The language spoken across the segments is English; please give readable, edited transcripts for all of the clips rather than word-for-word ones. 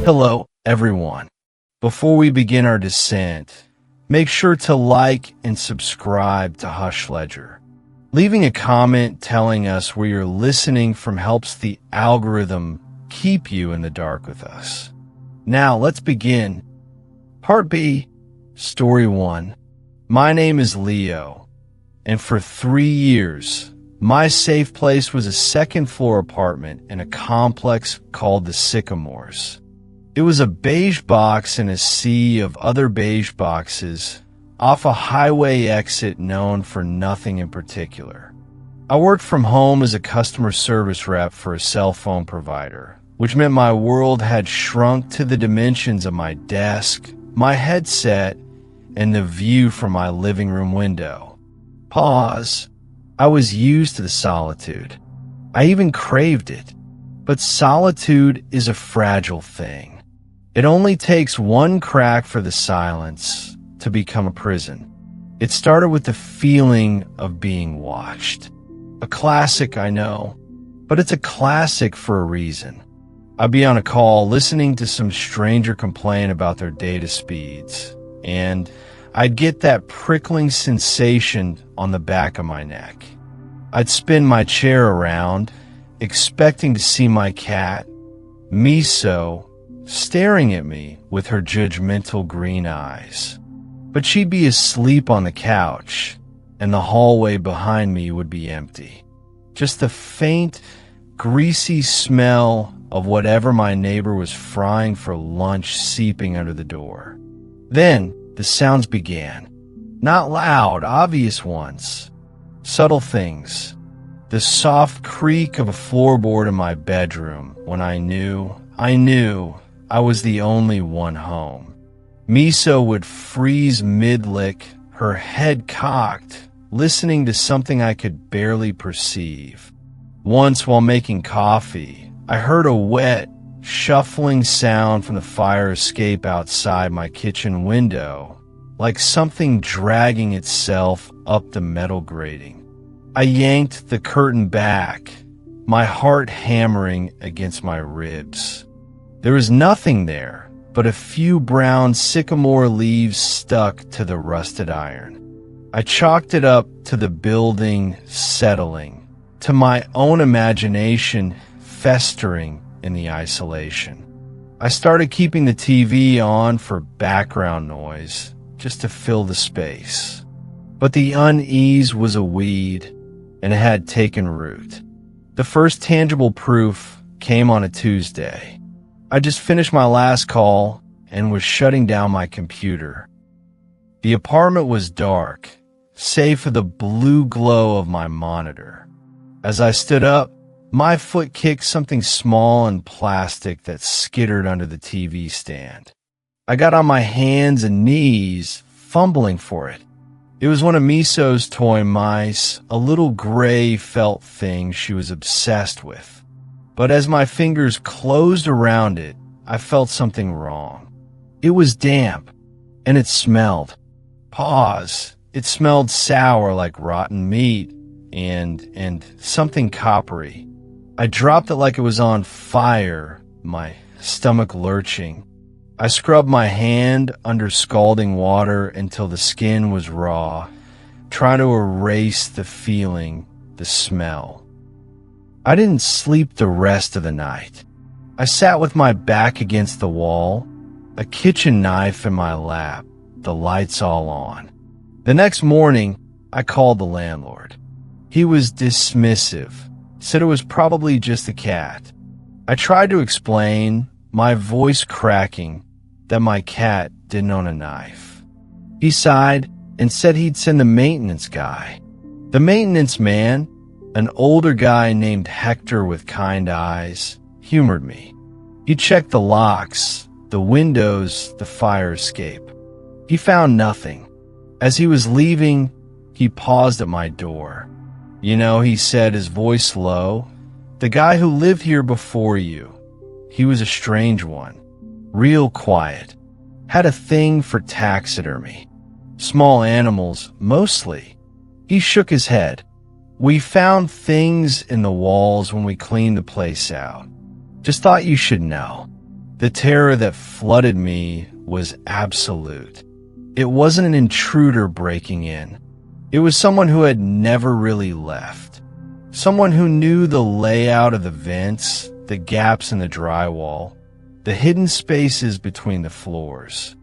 Hello, everyone. Before we begin our descent, make sure to like and subscribe to HushLedger. Leaving a comment telling us where you're listening from helps the algorithm keep you in the dark with us. Now, let's begin. Part B, Story 1. My name is Leo, and for 3 years, my safe place was a second-floor apartment in a complex called the Sycamores. It was a beige box in a sea of other beige boxes off a highway exit known for nothing in particular. I worked from home as a customer service rep for a cell phone provider, which meant my world had shrunk to the dimensions of my desk, my headset, and the view from my living room window. Pause. I was used to the solitude. I even craved it. But solitude is a fragile thing. It only takes one crack for the silence to become a prison. It started with the feeling of being watched. A classic, I know, but it's a classic for a reason. I'd be on a call listening to some stranger complain about their data speeds, and I'd get that prickling sensation on the back of my neck. I'd spin my chair around, expecting to see my cat, Miso, staring at me with her judgmental green eyes. But she'd be asleep on the couch, and the hallway behind me would be empty. Just the faint, greasy smell of whatever my neighbor was frying for lunch seeping under the door. Then the sounds began. Not loud, obvious ones. Subtle things. The soft creak of a floorboard in my bedroom when I knew I was the only one home. Miso would freeze mid-lick, her head cocked, listening to something I could barely perceive. Once while making coffee, I heard a wet, shuffling sound from the fire escape outside my kitchen window, like something dragging itself up the metal grating. I yanked the curtain back, my heart hammering against my ribs. There was nothing there but a few brown sycamore leaves stuck to the rusted iron. I chalked it up to the building settling, to my own imagination festering in the isolation. I started keeping the TV on for background noise, just to fill the space. But the unease was a weed, and it had taken root. The first tangible proof came on a Tuesday. I just finished my last call and was shutting down my computer. The apartment was dark, save for the blue glow of my monitor. As I stood up, my foot kicked something small and plastic that skittered under the TV stand. I got on my hands and knees, fumbling for it. It was one of Miso's toy mice, a little gray felt thing she was obsessed with. But as my fingers closed around it, I felt something wrong. It was damp, and it smelled. Pause. It smelled sour like rotten meat and something coppery. I dropped it like it was on fire, my stomach lurching. I scrubbed my hand under scalding water until the skin was raw, trying to erase the feeling, the smell. I didn't sleep the rest of the night. I sat with my back against the wall, a kitchen knife in my lap, the lights all on. The next morning, I called the landlord. He was dismissive, said it was probably just a cat. I tried to explain, my voice cracking, that my cat didn't own a knife. He sighed and said he'd send the maintenance guy. The maintenance man, an older guy named Hector with kind eyes, humored me. He checked the locks, the windows, the fire escape. He found nothing. As he was leaving, he paused at my door. You know, he said, his voice low, the guy who lived here before you. He was a strange one. Real quiet. Had a thing for taxidermy. Small animals, mostly. He shook his head. We found things in the walls when we cleaned the place out. Just thought you should know. The terror that flooded me was absolute. It wasn't an intruder breaking in. It was someone who had never really left. Someone who knew the layout of the vents, the gaps in the drywall, the hidden spaces between the floors.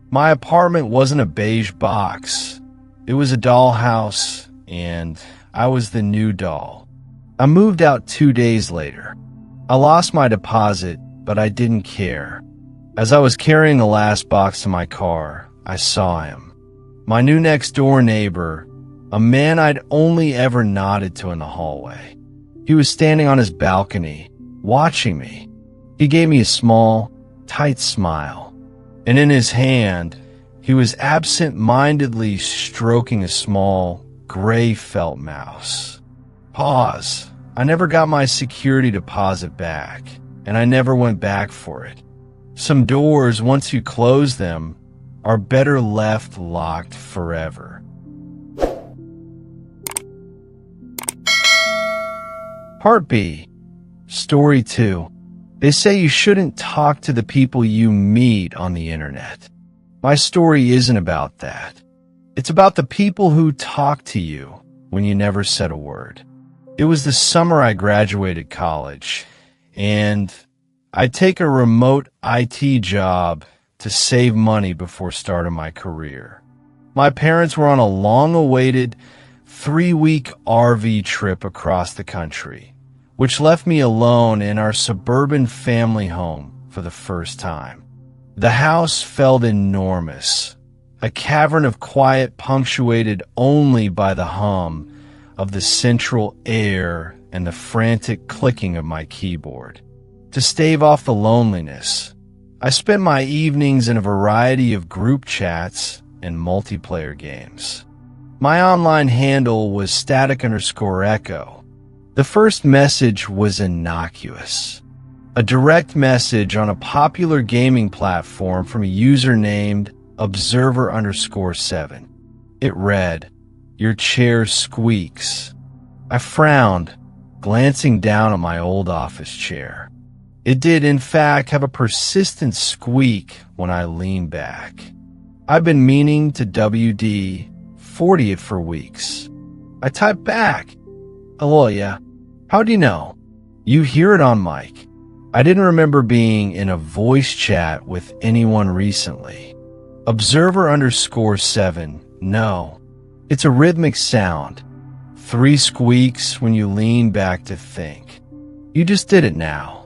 My apartment wasn't a beige box. It was a dollhouse, and I was the new doll. I moved out 2 days later. I lost my deposit, but I didn't care. As I was carrying the last box to my car, I saw him. My new next-door neighbor, a man I'd only ever nodded to in the hallway. He was standing on his balcony, watching me. He gave me a small, tight smile, and in his hand, he was absent-mindedly stroking a small, gray felt mouse. Pause. I never got my security deposit back, and I never went back for it. Some doors, once you close them, are better left locked forever. Part B. Story 2. They say you shouldn't talk to the people you meet on the internet. My story isn't about that. It's about the people who talk to you when you never said a word. It was the summer I graduated college, and I'd take a remote IT job to save money before starting my career. My parents were on a long-awaited 3-week RV trip across the country, which left me alone in our suburban family home for the first time. The house felt enormous, a cavern of quiet punctuated only by the hum of the central air and the frantic clicking of my keyboard. To stave off the loneliness, I spent my evenings in a variety of group chats and multiplayer games. My online handle was static_echo. The first message was innocuous. A direct message on a popular gaming platform from a user named Observer_7. It read, "Your chair squeaks." I frowned, glancing down at my old office chair. It did, in fact, have a persistent squeak when I leaned back. I've been meaning to WD-40 it for weeks. I typed back, "Hello, yeah. How do you know?" "You hear it on mic." I didn't remember being in a voice chat with anyone recently. Observer_7, no. It's a rhythmic sound. 3 squeaks when you lean back to think. You just did it now.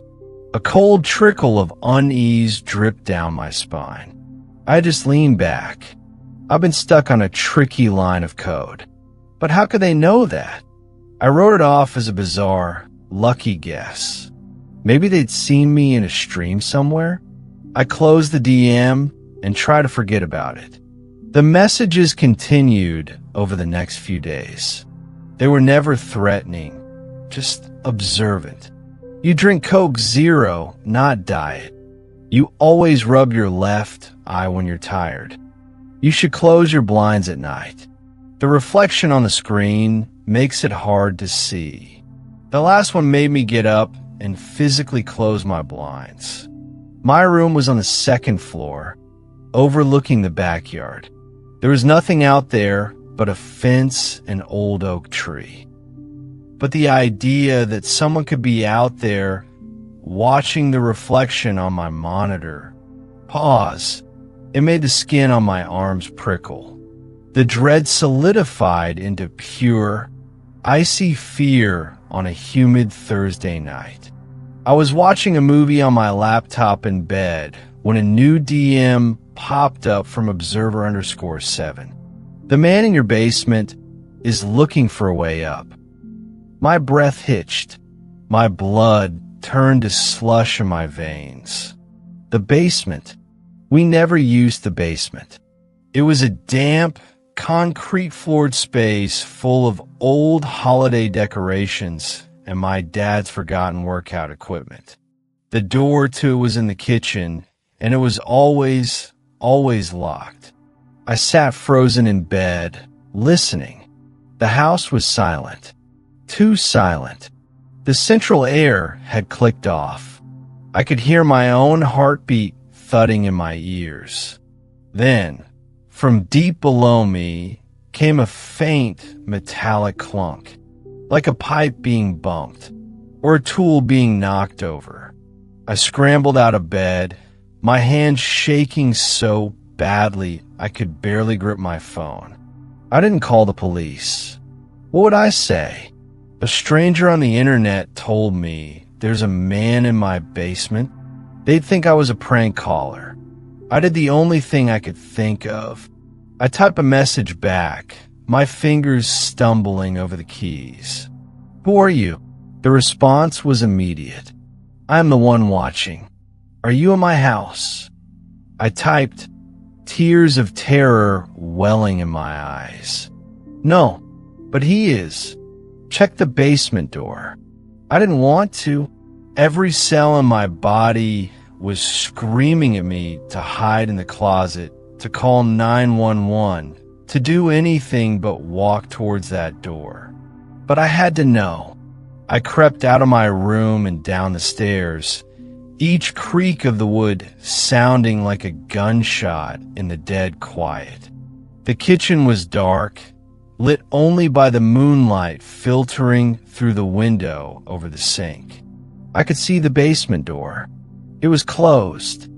A cold trickle of unease dripped down my spine. I just leaned back. I've been stuck on a tricky line of code. But how could they know that? I wrote it off as a bizarre, lucky guess. Maybe they'd seen me in a stream somewhere? I closed the DM and tried to forget about it. The messages continued over the next few days. They were never threatening, just observant. You drink Coke Zero, not Diet. You always rub your left eye when you're tired. You should close your blinds at night. The reflection on the screen makes it hard to see. The last one made me get up and physically close my blinds. My room was on the 2nd floor, overlooking the backyard. There was nothing out there but a fence and old oak tree. But the idea that someone could be out there watching the reflection on my monitor. Pause. It made the skin on my arms prickle. The dread solidified into pure, icy fear on a humid Thursday night. I was watching a movie on my laptop in bed when a new DM popped up from Observer_7. The man in your basement is looking for a way up. My breath hitched. My blood turned to slush in my veins. The basement. We never used the basement. It was a damp, concrete-floored space full of old holiday decorations and my dad's forgotten workout equipment. The door to it was in the kitchen, and it was always locked. I sat frozen in bed, listening. The house was silent. Too silent. The central air had clicked off. I could hear my own heartbeat thudding in my ears. Then, from deep below me, came a faint metallic clunk, like a pipe being bumped, or a tool being knocked over. I scrambled out of bed, my hands shaking so badly I could barely grip my phone. I didn't call the police. What would I say? A stranger on the internet told me there's a man in my basement. They'd think I was a prank caller. I did the only thing I could think of. I typed a message back, my fingers stumbling over the keys. Who are you? The response was immediate. I'm the one watching. Are you in my house? I typed, tears of terror welling in my eyes. No, but he is. Check the basement door. I didn't want to. Every cell in my body was screaming at me to hide in the closet, to call 911, to do anything but walk towards that door. But I had to know. I crept out of my room and down the stairs, each creak of the wood sounding like a gunshot in the dead quiet. The kitchen was dark, lit only by the moonlight filtering through the window over the sink. I could see the basement door. It was closed.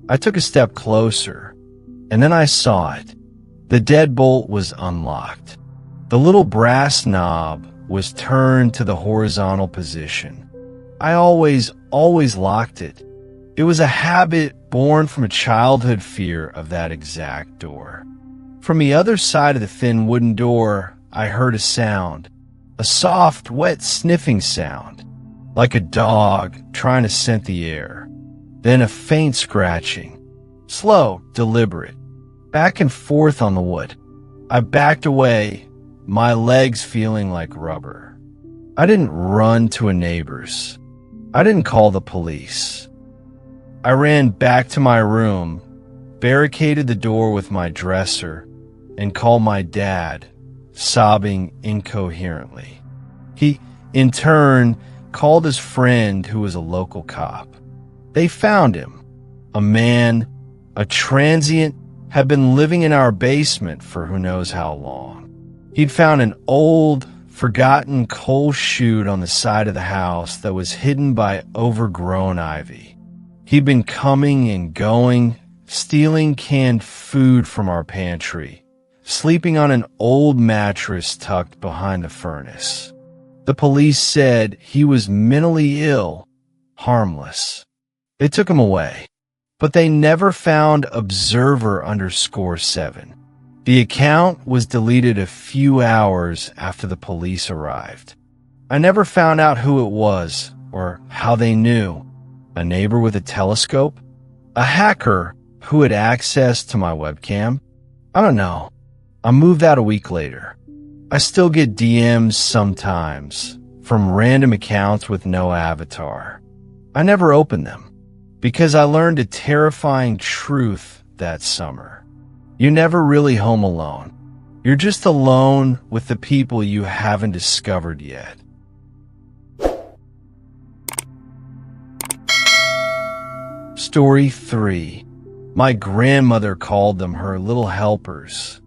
I took a step closer, and then I saw it. The deadbolt was unlocked. The little brass knob was turned to the horizontal position. I always locked it. It was a habit born from a childhood fear of that exact door. From the other side of the thin wooden door, I heard a sound, a soft, wet sniffing sound, like a dog trying to scent the air. Then a faint scratching, slow, deliberate, back and forth on the wood. I backed away, my legs feeling like rubber. I didn't run to a neighbor's. I didn't call the police. I ran back to my room, barricaded the door with my dresser, and called my dad, sobbing incoherently. He, in turn, called his friend who was a local cop. They found him. A man, a transient, had been living in our basement for who knows how long. He'd found an old, forgotten coal chute on the side of the house that was hidden by overgrown ivy. He'd been coming and going, stealing canned food from our pantry, sleeping on an old mattress tucked behind the furnace. The police said he was mentally ill, harmless. They took him away, but they never found observer_7. The account was deleted a few hours after the police arrived. I never found out who it was or how they knew. A neighbor with a telescope? A hacker who had access to my webcam? I don't know. I moved out a week later. I still get DMs sometimes from random accounts with no avatar. I never open them because I learned a terrifying truth that summer. You're never really home alone. You're just alone with the people you haven't discovered yet. Story 3. My grandmother called them her little helpers.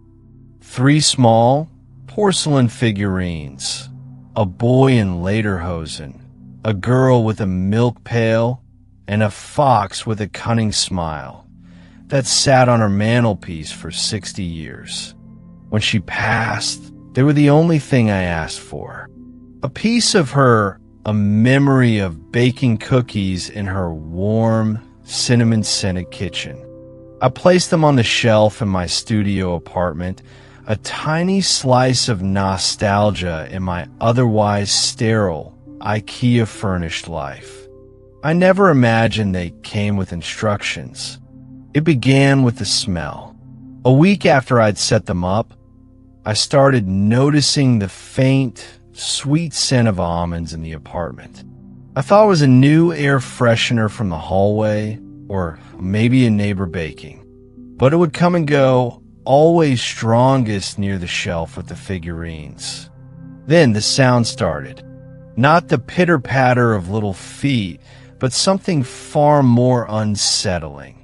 3 small porcelain figurines, a boy in lederhosen, a girl with a milk pail, and a fox with a cunning smile that sat on her mantelpiece for 60 years. When she passed, they were the only thing I asked for. A piece of her, a memory of baking cookies in her warm, cinnamon-scented kitchen. I placed them on the shelf in my studio apartment, a tiny slice of nostalgia in my otherwise sterile, IKEA-furnished life. I never imagined they came with instructions. It began with the smell. A week after I'd set them up, I started noticing the faint, sweet scent of almonds in the apartment. I thought it was a new air freshener from the hallway, or maybe a neighbor baking. But it would come and go, always strongest near the shelf with the figurines. Then the sound started. Not the pitter-patter of little feet, but something far more unsettling.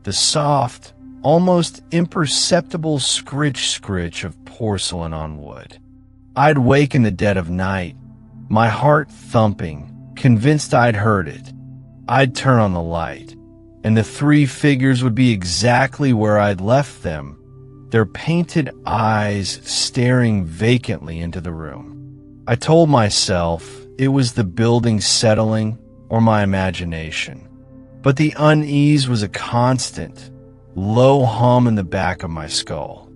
The soft, almost imperceptible scritch of porcelain on wood. I'd wake in the dead of night, my heart thumping, convinced I'd heard it. I'd turn on the light, and the three figures would be exactly where I'd left them, their painted eyes staring vacantly into the room. I told myself it was the building settling or my imagination, but the unease was a constant, low hum in the back of my skull.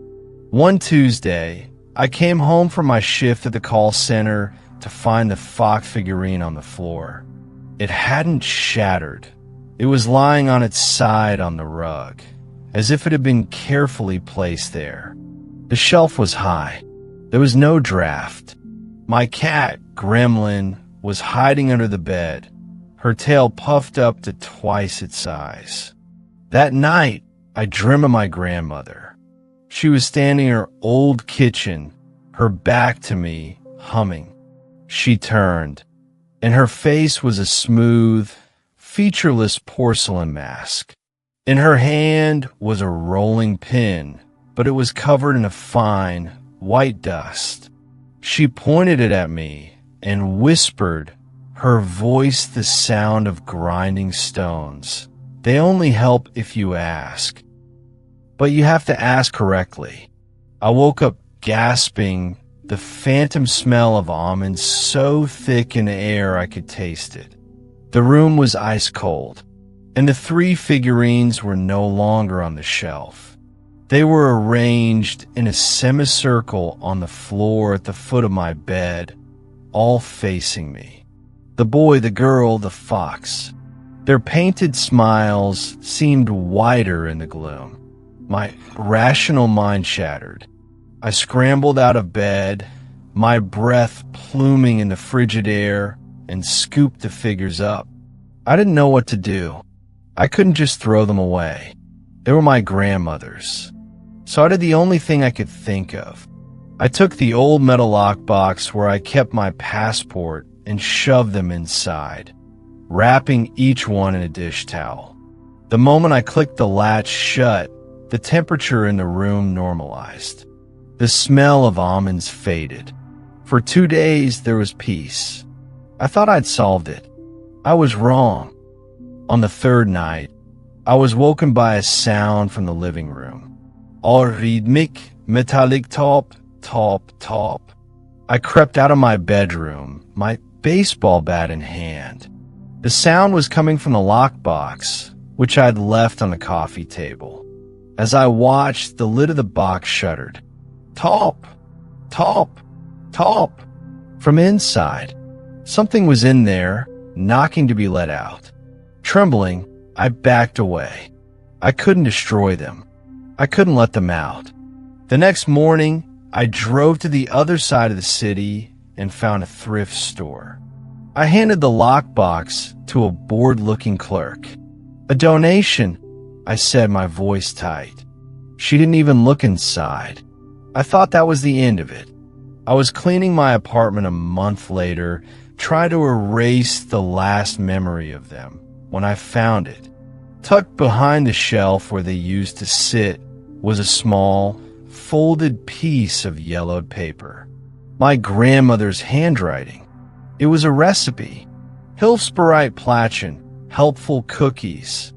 One Tuesday, I came home from my shift at the call center to find the Fox figurine on the floor. It hadn't shattered. It was lying on its side on the rug, as if it had been carefully placed there. The shelf was high. There was no draft. My cat, Gremlin, was hiding under the bed, her tail puffed up to twice its size. That night, I dreamt of my grandmother. She was standing in her old kitchen, her back to me, humming. She turned, and her face was a smooth, featureless porcelain mask. In her hand was a rolling pin, but it was covered in a fine, white dust. She pointed it at me and whispered, her voice the sound of grinding stones. They only help if you ask. But you have to ask correctly. I woke up gasping, the phantom smell of almonds so thick in the air I could taste it. The room was ice cold, and the three figurines were no longer on the shelf. They were arranged in a semicircle on the floor at the foot of my bed, all facing me. The boy, the girl, the fox. Their painted smiles seemed wider in the gloom. My rational mind shattered. I scrambled out of bed, my breath pluming in the frigid air, and scooped the figures up. I didn't know what to do. I couldn't just throw them away. They were my grandmother's. So I did the only thing I could think of. I took the old metal lockbox where I kept my passport and shoved them inside, wrapping each one in a dish towel. The moment I clicked the latch shut, the temperature in the room normalized. The smell of almonds faded. For 2 days, there was peace. I thought I'd solved it. I was wrong. On the third night, I was woken by a sound from the living room. All rhythmic, metallic top, top, top. I crept out of my bedroom, my baseball bat in hand. The sound was coming from the lockbox, which I'd left on the coffee table. As I watched, the lid of the box shuddered. Top, top, top. From inside, something was in there, knocking to be let out. Trembling, I backed away. I couldn't destroy them. I couldn't let them out. The next morning, I drove to the other side of the city and found a thrift store. I handed the lockbox to a bored-looking clerk. A donation, I said, my voice tight. She didn't even look inside. I thought that was the end of it. I was cleaning my apartment a month later, trying to erase the last memory of them, when I found it. Tucked behind the shelf where they used to sit was a small, folded piece of yellowed paper. My grandmother's handwriting. It was a recipe. Hilfsbereit Plachen, helpful cookies.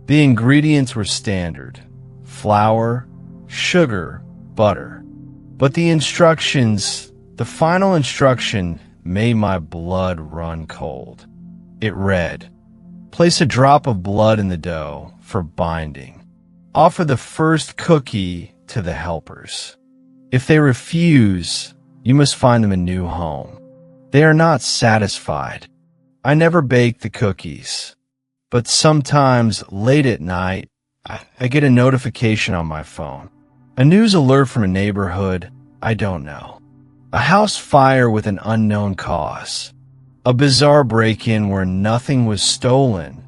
The ingredients were standard. Flour, sugar, butter. But the instructions, the final instruction, made my blood run cold. It read, place a drop of blood in the dough for binding. Offer the first cookie to the helpers. If they refuse, you must find them a new home. They are not satisfied. I never bake the cookies, but sometimes late at night, I get a notification on my phone. A news alert from a neighborhood I don't know. A house fire with an unknown cause. A bizarre break-in where nothing was stolen,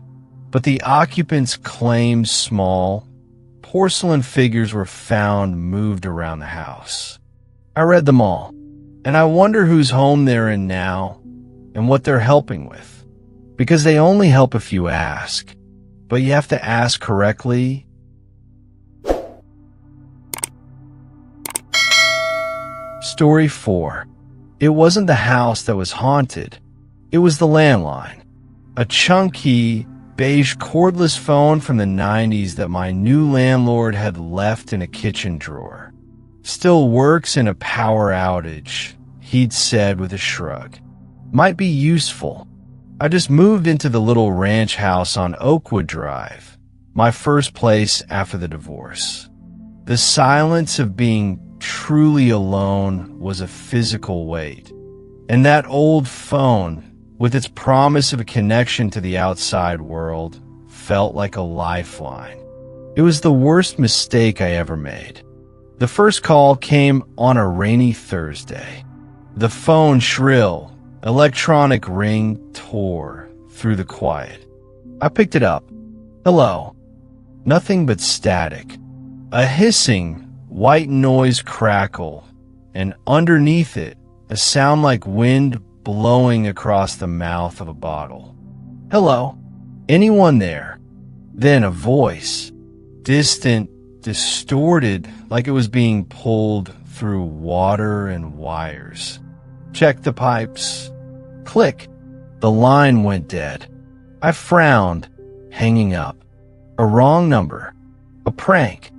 but the occupants claimed small, porcelain figures were found moved around the house. I read them all, and I wonder whose home they're in now and what they're helping with. because they only help if you ask. But you have to ask correctly. Story 4. It wasn't the house that was haunted. It was the landline. A chunky, beige cordless phone from the 90s that my new landlord had left in a kitchen drawer. Still works in a power outage, he'd said with a shrug. Might be useful. I just moved into the little ranch house on Oakwood Drive, my first place after the divorce. The silence of being truly alone was a physical weight, and that old phone, with its promise of a connection to the outside world, felt like a lifeline. It was the worst mistake I ever made. The first call came on a rainy Thursday. The phone shrill, electronic ring tore through the quiet. I picked it up. Hello. Nothing but static. A hissing, white noise crackle, and underneath it, a sound like wind blowing across the mouth of a bottle. Hello. Anyone there? Then a voice. Distant, distorted, like it was being pulled through water and wires. Check the pipes. Click. The line went dead. I frowned, hanging up. A wrong number. A prank.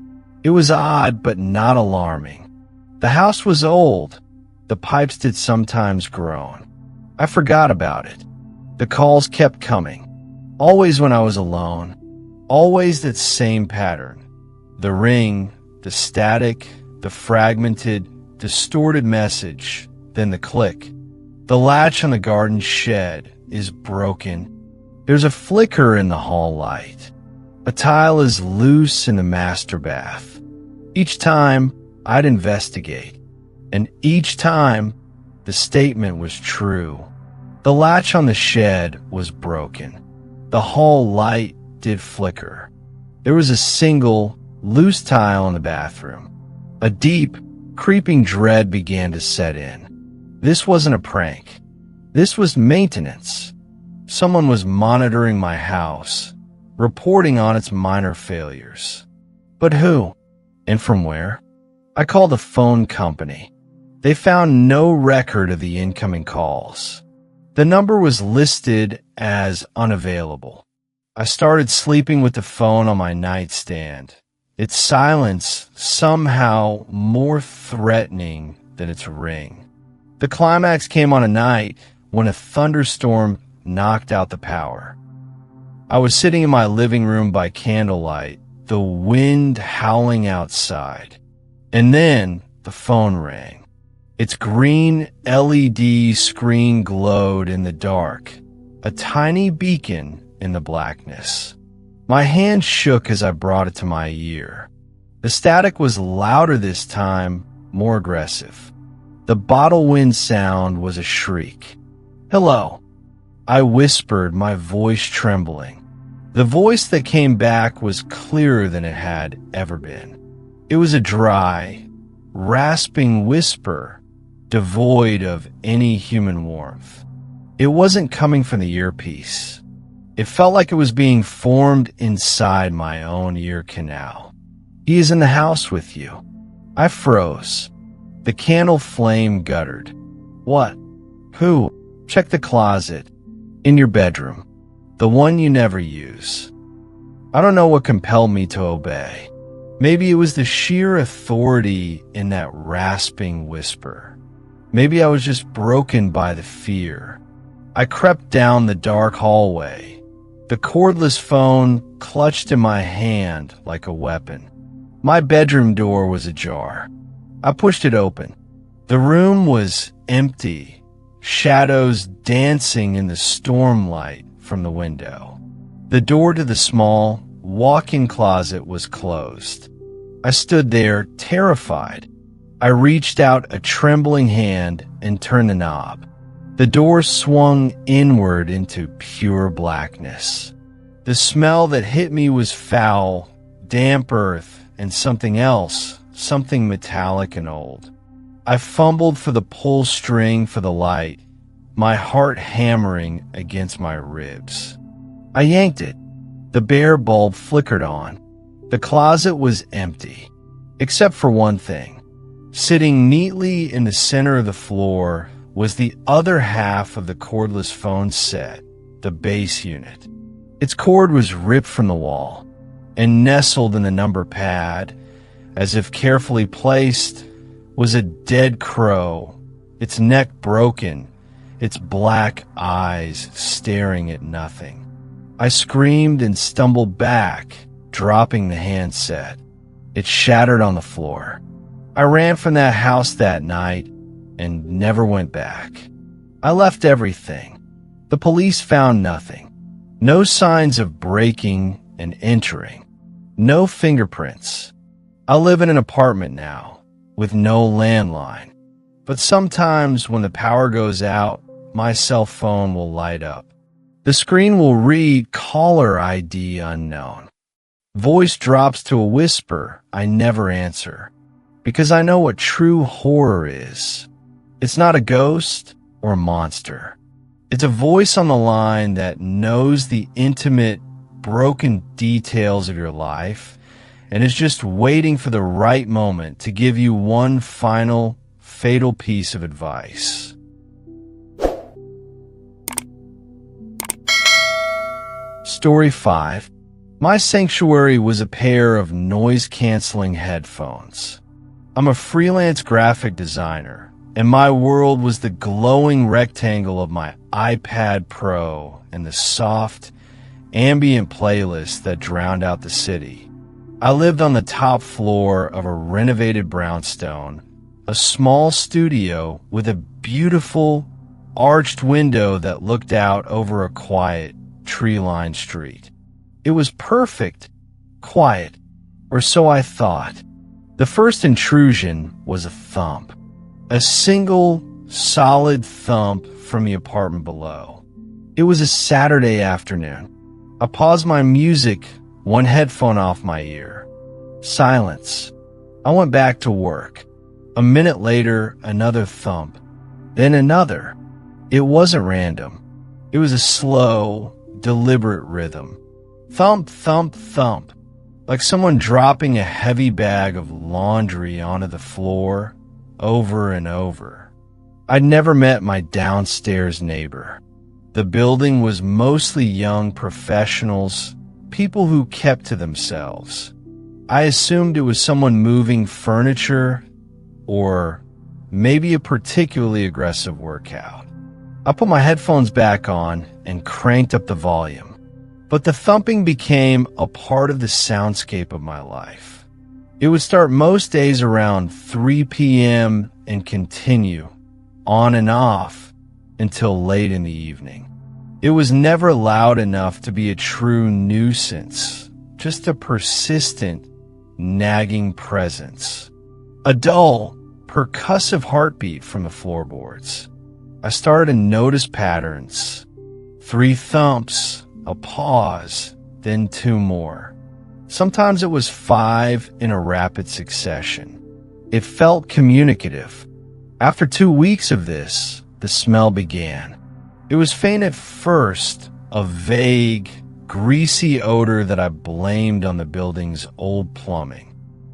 It was odd, but not alarming. The house was old. The pipes did sometimes groan. I forgot about it. The calls kept coming. Always when I was alone. Always that same pattern. The ring, the static, the fragmented, distorted message, then the click. The latch on the garden shed is broken. There's a flicker in the hall light. A tile is loose in the master bath. Each time, I'd investigate. And each time, the statement was true. The latch on the shed was broken. The hall light did flicker. There was a single, loose tile in the bathroom. A deep, creeping dread began to set in. This wasn't a prank. This was maintenance. Someone was monitoring my house, reporting on its minor failures. But who? And from where? I called the phone company. They found no record of the incoming calls. The number was listed as unavailable. I started sleeping with the phone on my nightstand, its silence somehow more threatening than its ring. The climax came on a night when a thunderstorm knocked out the power. I was sitting in my living room by candlelight, the wind howling outside. And then the phone rang. Its green LED screen glowed in the dark, a tiny beacon in the blackness. My hand shook as I brought it to my ear. The static was louder this time, more aggressive. The bottle wind sound was a shriek. Hello, I whispered, my voice trembling. The voice that came back was clearer than it had ever been. It was a dry, rasping whisper, devoid of any human warmth. It wasn't coming from the earpiece. It felt like it was being formed inside my own ear canal. He is in the house with you. I froze. The candle flame guttered. What? Who? Check the closet. In your bedroom. The one you never use. I don't know what compelled me to obey. Maybe it was the sheer authority in that rasping whisper. Maybe I was just broken by the fear. I crept down the dark hallway, the cordless phone clutched in my hand like a weapon. My bedroom door was ajar. I pushed it open. The room was empty, shadows dancing in the stormlight from the window. The door to the small, walk-in closet was closed. I stood there, terrified. I reached out a trembling hand and turned the knob. The door swung inward into pure blackness. The smell that hit me was foul, damp earth, and something else, something metallic and old. I fumbled for the pull string for the light, my heart hammering against my ribs. I yanked it. The bare bulb flickered on. The closet was empty, except for one thing. Sitting neatly in the center of the floor was the other half of the cordless phone set, the base unit. Its cord was ripped from the wall and nestled in the number pad, as if carefully placed, was a dead crow, its neck broken, its black eyes staring at nothing. I screamed and stumbled back, dropping the handset. It shattered on the floor. I ran from that house that night and never went back. I left everything. The police found nothing. No signs of breaking and entering. No fingerprints. I live in an apartment now, with no landline. But sometimes when the power goes out, my cell phone will light up. The screen will read caller ID unknown. Voice drops to a whisper I never answer, because I know what true horror is. It's not a ghost or a monster. It's a voice on the line that knows the intimate, broken details of your life and is just waiting for the right moment to give you one final, fatal piece of advice. Story 5. My sanctuary was a pair of noise-canceling headphones. I'm a freelance graphic designer, and my world was the glowing rectangle of my iPad Pro and the soft, ambient playlist that drowned out the city. I lived on the top floor of a renovated brownstone, a small studio with a beautiful, arched window that looked out over a quiet, tree-lined street. It was perfect, quiet, or so I thought. The first intrusion was a thump. A single, solid thump from the apartment below. It was a Saturday afternoon. I paused my music, one headphone off my ear. Silence. I went back to work. A minute later, another thump. Then another. It wasn't random. It was a slow, deliberate rhythm. Thump, thump, thump. Like someone dropping a heavy bag of laundry onto the floor over and over. I'd never met my downstairs neighbor. The building was mostly young professionals, people who kept to themselves. I assumed it was someone moving furniture or maybe a particularly aggressive workout. I put my headphones back on and cranked up the volume. But the thumping became a part of the soundscape of my life. It would start most days around 3 p.m. and continue, on and off, until late in the evening. It was never loud enough to be a true nuisance, just a persistent, nagging presence. A dull, percussive heartbeat from the floorboards. I started to notice patterns. 3 thumps, a pause, then 2 more. Sometimes it was 5 in a rapid succession. It felt communicative. After 2 weeks of this, the smell began. It was faint at first, a vague, greasy odor that I blamed on the building's old plumbing.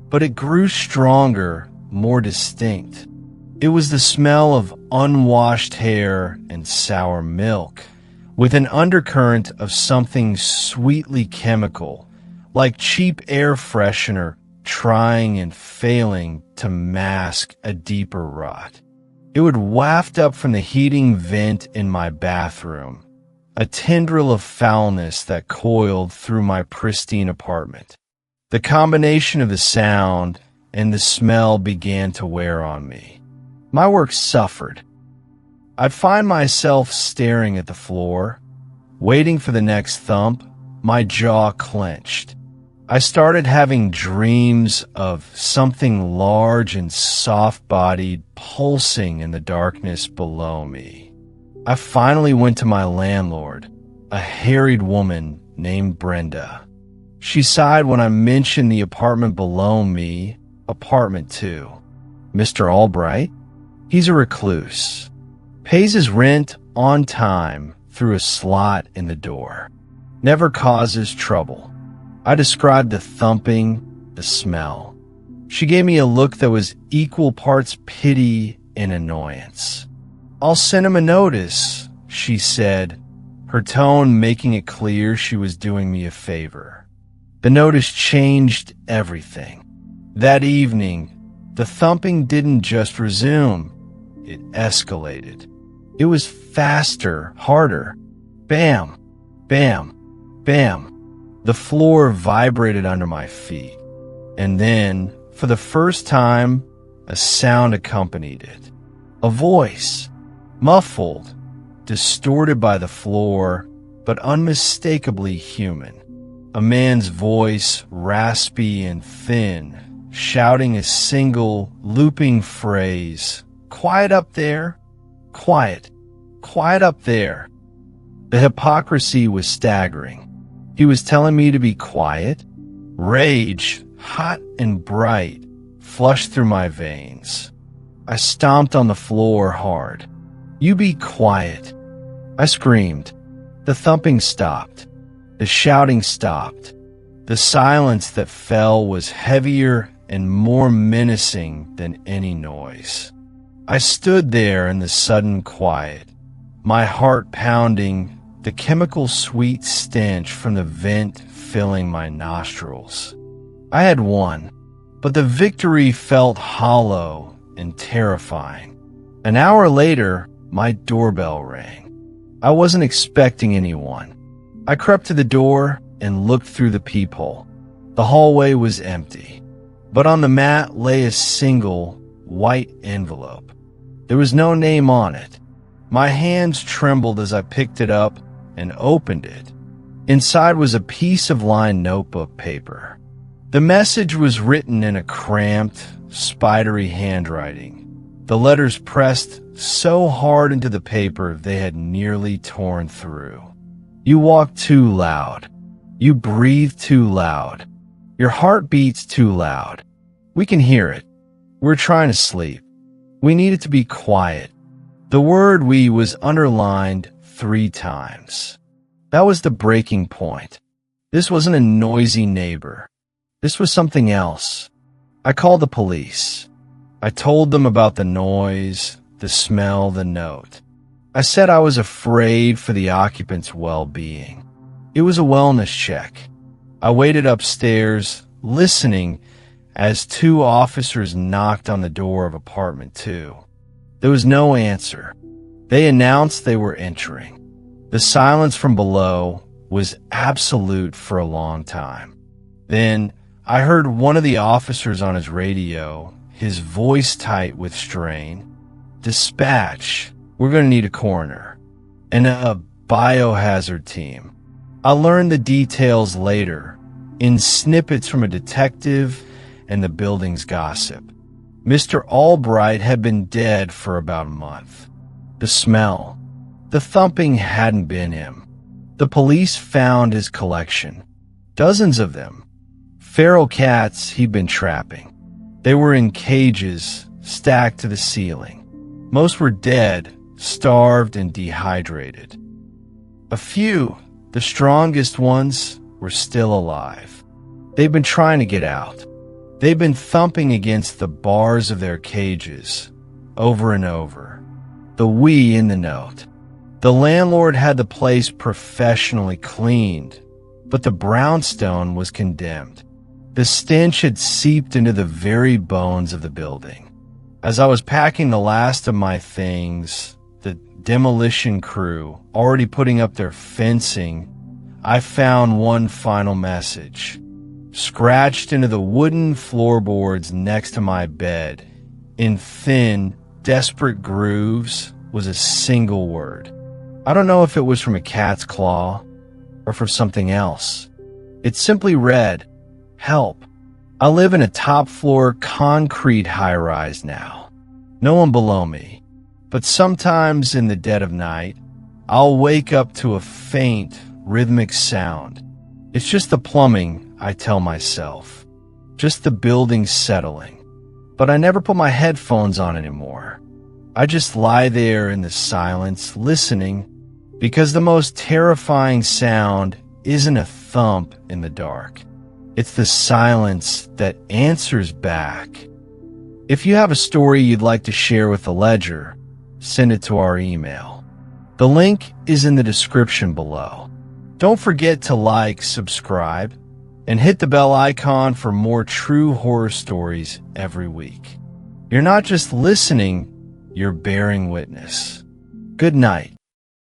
But it grew stronger, more distinct. It was the smell of unwashed hair and sour milk, with an undercurrent of something sweetly chemical, like cheap air freshener trying and failing to mask a deeper rot. It would waft up from the heating vent in my bathroom, a tendril of foulness that coiled through my pristine apartment. The combination of the sound and the smell began to wear on me. My work suffered. I'd find myself staring at the floor, waiting for the next thump, my jaw clenched. I started having dreams of something large and soft-bodied pulsing in the darkness below me. I finally went to my landlord, a harried woman named Brenda. She sighed when I mentioned the apartment below me, apartment 2. Mr. Albright? He's a recluse. Pays his rent on time through a slot in the door. Never causes trouble. I described the thumping, the smell. She gave me a look that was equal parts pity and annoyance. "I'll send him a notice," she said, her tone making it clear she was doing me a favor. The notice changed everything. That evening, the thumping didn't just resume, it escalated. It was faster, harder. Bam, bam, bam. The floor vibrated under my feet. And then, for the first time, a sound accompanied it. A voice, muffled, distorted by the floor, but unmistakably human. A man's voice, raspy and thin, shouting a single, looping phrase. "Quiet up there. Quiet. Quiet up there." The hypocrisy was staggering. He was telling me to be quiet. Rage, hot and bright, flushed through my veins. I stomped on the floor hard. "You be quiet." I screamed. The thumping stopped. The shouting stopped. The silence that fell was heavier and more menacing than any noise. I stood there in the sudden quiet, my heart pounding, the chemical sweet stench from the vent filling my nostrils. I had won, but the victory felt hollow and terrifying. An hour later, my doorbell rang. I wasn't expecting anyone. I crept to the door and looked through the peephole. The hallway was empty, but on the mat lay a single white envelope. There was no name on it. My hands trembled as I picked it up and opened it. Inside was a piece of lined notebook paper. The message was written in a cramped, spidery handwriting. The letters pressed so hard into the paper they had nearly torn through. "You walk too loud. You breathe too loud. Your heart beats too loud. We can hear it. We're trying to sleep. We need it to be quiet." The word "we" was underlined 3 times. That was the breaking point. This wasn't a noisy neighbor. This was something else. I called the police. I told them about the noise, the smell, the note. I said I was afraid for the occupants' well-being. It was a wellness check. I waited upstairs, listening as 2 officers knocked on the door of apartment 2. There was no answer. They announced they were entering. The silence from below was absolute for a long time. Then I heard one of the officers on his radio, his voice tight with strain. "Dispatch, we're going to need a coroner and a biohazard team." I learned the details later, in snippets from a detective and the building's gossip. Mr. Albright had been dead for about a month. The smell, the thumping hadn't been him. The police found his collection, dozens of them, feral cats he'd been trapping. They were in cages, stacked to the ceiling. Most were dead, starved and dehydrated. A few, the strongest ones, were still alive. They'd been trying to get out. They'd been thumping against the bars of their cages, over and over. The "we" in the note. The landlord had the place professionally cleaned, but the brownstone was condemned. The stench had seeped into the very bones of the building. As I was packing the last of my things, the demolition crew already putting up their fencing, I found one final message. Scratched into the wooden floorboards next to my bed, in thin, desperate grooves, was a single word. I don't know if it was from a cat's claw or from something else. It simply read, "Help. I live in a top-floor concrete high-rise now. No one below me. But sometimes in the dead of night, I'll wake up to a faint, rhythmic sound. It's just the plumbing, I tell myself. Just the building settling. But I never put my headphones on anymore. I just lie there in the silence, listening, because the most terrifying sound isn't a thump in the dark. It's the silence that answers back. If you have a story you'd like to share with the Ledger, send it to our email. The link is in the description below. Don't forget to like, subscribe, and hit the bell icon for more true horror stories every week. You're not just listening, you're bearing witness. Good night.